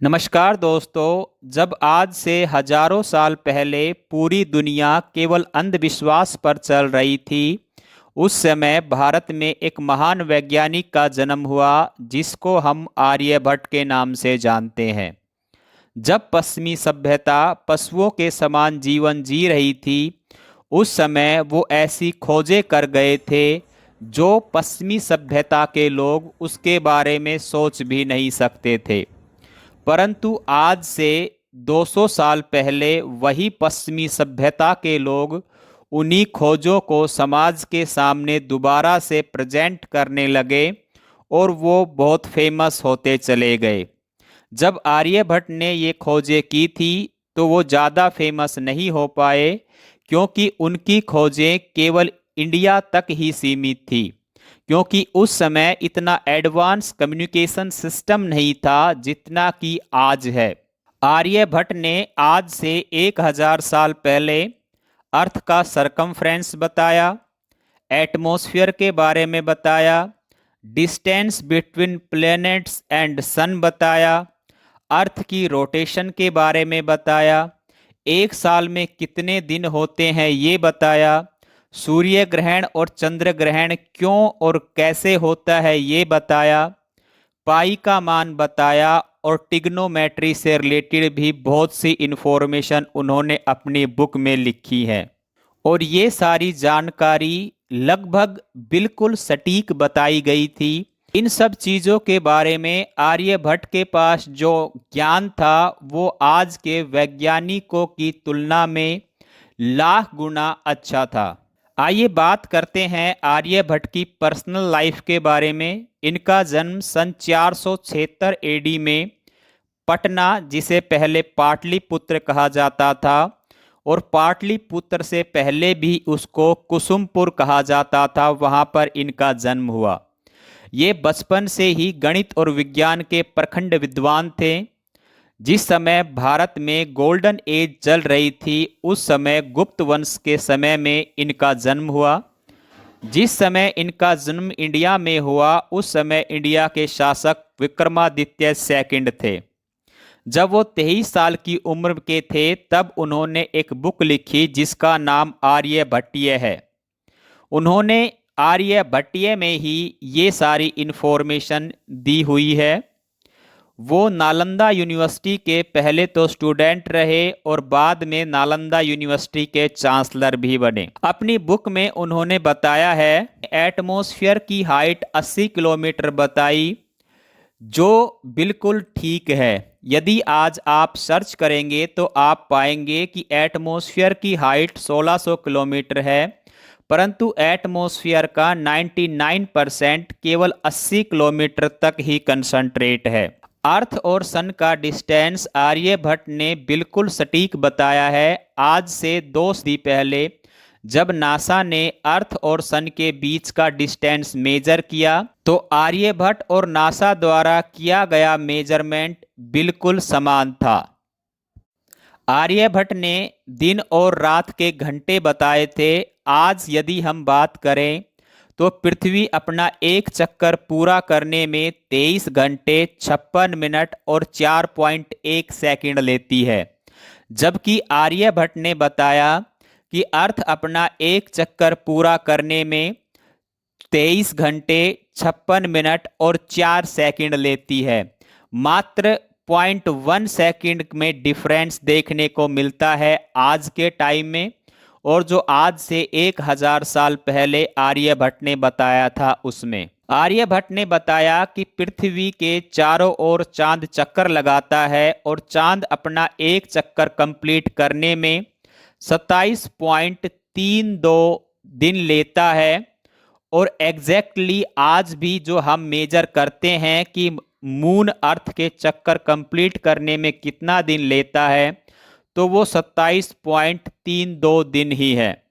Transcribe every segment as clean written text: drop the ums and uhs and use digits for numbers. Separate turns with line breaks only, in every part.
नमस्कार दोस्तों। जब आज से हजारों साल पहले पूरी दुनिया केवल अंधविश्वास पर चल रही थी, उस समय भारत में एक महान वैज्ञानिक का जन्म हुआ जिसको हम आर्यभट्ट के नाम से जानते हैं। जब पश्चिमी सभ्यता पशुओं के समान जीवन जी रही थी, उस समय वो ऐसी खोजें कर गए थे जो पश्चिमी सभ्यता के लोग उसके बारे में सोच भी नहीं सकते थे। परंतु आज से 200 साल पहले वही पश्चिमी सभ्यता के लोग उन्हीं खोजों को समाज के सामने दोबारा से प्रेजेंट करने लगे और वो बहुत फेमस होते चले गए। जब आर्यभट्ट ने ये खोजें की थी तो वो ज़्यादा फेमस नहीं हो पाए, क्योंकि उनकी खोजें केवल इंडिया तक ही सीमित थी, क्योंकि उस समय इतना एडवांस कम्युनिकेशन सिस्टम नहीं था जितना कि आज है। आर्यभट्ट ने आज से 1000 साल पहले अर्थ का सरकमफ्रेंस बताया, एटमॉस्फेयर के बारे में बताया, डिस्टेंस बिटवीन प्लैनेट्स एंड सन बताया, अर्थ की रोटेशन के बारे में बताया, एक साल में कितने दिन होते हैं ये बताया, सूर्य ग्रहण और चंद्र ग्रहण क्यों और कैसे होता है ये बताया, पाई का मान बताया और टिग्नोमेट्री से रिलेटेड भी बहुत सी इंफॉर्मेशन उन्होंने अपनी बुक में लिखी है। और ये सारी जानकारी लगभग बिल्कुल सटीक बताई गई थी। इन सब चीज़ों के बारे में आर्यभट्ट के पास जो ज्ञान था वो आज के वैज्ञानिकों की तुलना में लाख गुना अच्छा था। आइए बात करते हैं आर्यभट्ट की पर्सनल लाइफ के बारे में। इनका जन्म सन 476 एडी में पटना, जिसे पहले पाटलिपुत्र कहा जाता था, और पाटलिपुत्र से पहले भी उसको कुसुमपुर कहा जाता था, वहाँ पर इनका जन्म हुआ। ये बचपन से ही गणित और विज्ञान के प्रखंड विद्वान थे। जिस समय भारत में गोल्डन एज चल रही थी, उस समय गुप्त वंश के समय में इनका जन्म हुआ। जिस समय इनका जन्म इंडिया में हुआ, उस समय इंडिया के शासक विक्रमादित्य सेकंड थे। जब वो 23 साल की उम्र के थे, तब उन्होंने एक बुक लिखी जिसका नाम आर्यभट्टीय है। उन्होंने आर्यभट्टीय में ही ये सारी इन्फॉर्मेशन दी हुई है। वो नालंदा यूनिवर्सिटी के पहले तो स्टूडेंट रहे और बाद में नालंदा यूनिवर्सिटी के चांसलर भी बने। अपनी बुक में उन्होंने बताया है, एटमॉस्फेयर की हाइट 80 किलोमीटर बताई, जो बिल्कुल ठीक है। यदि आज आप सर्च करेंगे तो आप पाएंगे कि एटमॉस्फेयर की हाइट 1600 किलोमीटर है, परंतु एटमॉस्फेयर का 99% केवल 80 किलोमीटर तक ही कंसंट्रेट है। अर्थ और सन का डिस्टेंस आर्यभट्ट ने बिल्कुल सटीक बताया है। आज से 2 सदी पहले जब नासा ने अर्थ और सन के बीच का डिस्टेंस मेजर किया, तो आर्यभट्ट और नासा द्वारा किया गया मेजरमेंट बिल्कुल समान था। आर्यभट्ट ने दिन और रात के घंटे बताए थे। आज यदि हम बात करें तो पृथ्वी अपना एक चक्कर पूरा करने में 23 घंटे 56 मिनट और 4.1 सेकंड लेती है, जबकि आर्यभट्ट ने बताया कि अर्थ अपना एक चक्कर पूरा करने में 23 घंटे 56 मिनट और 4 सेकंड लेती है। मात्र 0.1 सेकंड में डिफरेंस देखने को मिलता है आज के टाइम में, और जो आज से 1000 साल पहले आर्यभट्ट ने बताया था उसमें। आर्यभट्ट ने बताया कि पृथ्वी के चारों ओर चांद चक्कर लगाता है और चांद अपना एक चक्कर कंप्लीट करने में 27.32 दिन लेता है। और एग्जैक्टली आज भी जो हम मेजर करते हैं कि मून अर्थ के चक्कर कंप्लीट करने में कितना दिन लेता है, तो वो 27.32 दिन ही है।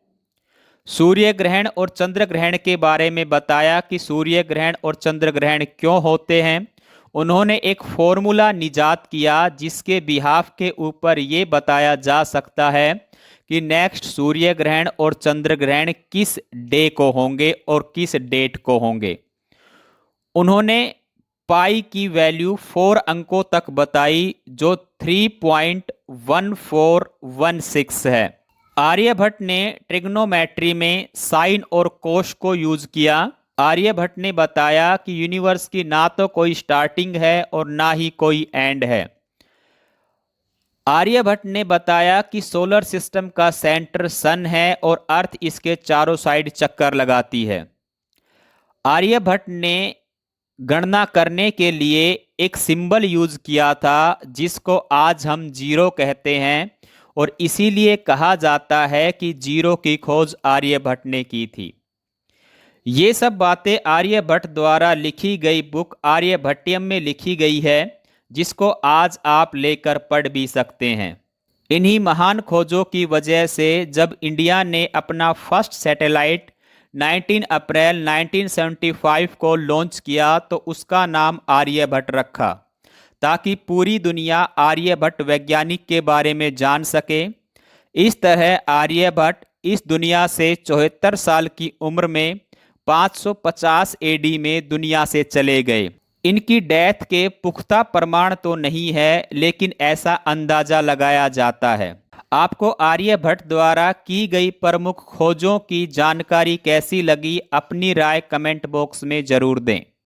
सूर्य ग्रहण और चंद्र ग्रहण के बारे में बताया कि सूर्य ग्रहण और चंद्र ग्रहण क्यों होते हैं। उन्होंने एक फॉर्मूला निजात किया जिसके बिहाफ के ऊपर ये बताया जा सकता है कि नेक्स्ट सूर्य ग्रहण और चंद्र ग्रहण किस डे को होंगे और किस डेट को होंगे। उन्होंने पाई की वैल्यू 4 अंकों तक बताई, जो 3.1416 है। आर्यभट्ट ने ट्रिग्नोमेट्री में साइन और कोस को यूज किया। आर्यभट्ट ने बताया कि यूनिवर्स की ना तो कोई स्टार्टिंग है और ना ही कोई एंड है। आर्यभट्ट ने बताया कि सोलर सिस्टम का सेंटर सन है और अर्थ इसके चारों साइड चक्कर लगाती है। आर्यभट्ट ने गणना करने के लिए एक सिंबल यूज किया था जिसको आज हम जीरो कहते हैं, और इसीलिए कहा जाता है कि जीरो की खोज आर्यभट्ट ने की थी। ये सब बातें आर्यभट्ट द्वारा लिखी गई बुक आर्यभट्टियम में लिखी गई है, जिसको आज आप लेकर पढ़ भी सकते हैं। इन्हीं महान खोजों की वजह से जब इंडिया ने अपना फर्स्ट सैटेलाइट 19 अप्रैल 1975 को लॉन्च किया तो उसका नाम आर्यभट्ट रखा, ताकि पूरी दुनिया आर्यभट्ट वैज्ञानिक के बारे में जान सके। इस तरह आर्यभट्ट इस दुनिया से 74 साल की उम्र में 550 एडी में दुनिया से चले गए। इनकी डेथ के पुख्ता प्रमाण तो नहीं है, लेकिन ऐसा अंदाजा लगाया जाता है। आपको आर्यभट्ट द्वारा की गई प्रमुख खोजों की जानकारी कैसी लगी, अपनी राय कमेंट बॉक्स में जरूर दें।